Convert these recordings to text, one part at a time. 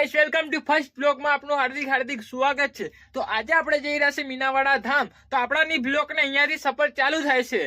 Guys welcome to first blog માં આપનું હાર્દિક સ્વાગત છે। તો આજે આપણે જઈ રહ્યા છે મીનાવાડા ધામ। તો આપણાની બ્લોગ ને અહીંયાથી સફર ચાલુ થાય છે।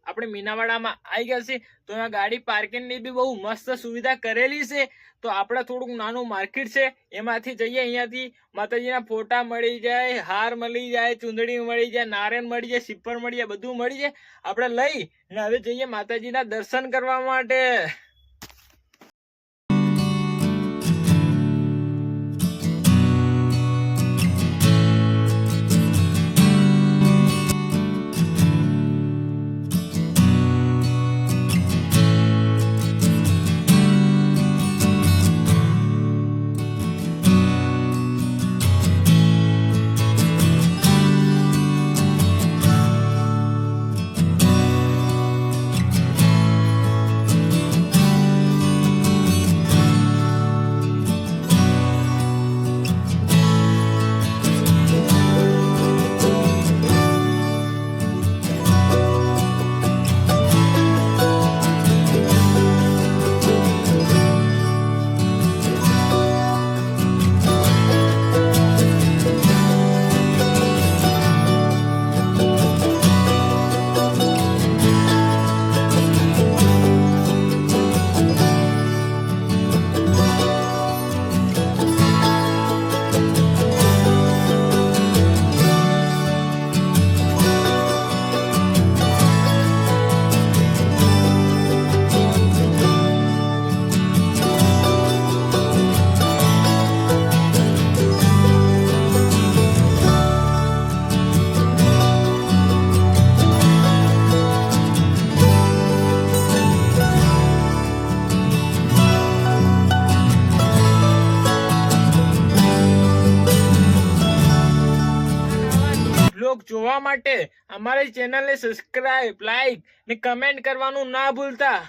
આપણે મીનાવાડામાં આવી ગયા છે તો અહીંયા ગાડી પાર્કિંગની બી બહુ મસ્ત સુવિધા કરેલી છે। તો આપણે થોડુંક નાનું માર્કેટ છે એમાંથી જઈએ। અહીંયાથી માતાજીના ફોટા મળી જાય, હાર મળી જાય, ચૂંદડી મળી જાય, નારિયેળ મળી જાય, સિપ્પર મળી જાય, બધું મળી જાય। આપણે લઈ ને હવે જઈએ માતાજીના દર્શન કરવા માટે। બ્લોગ જોવા માટે અમારી ચેનલને સબસ્ક્રાઇબ, લાઈક ને કમેન્ટ કરવાનું ના ભૂલતા।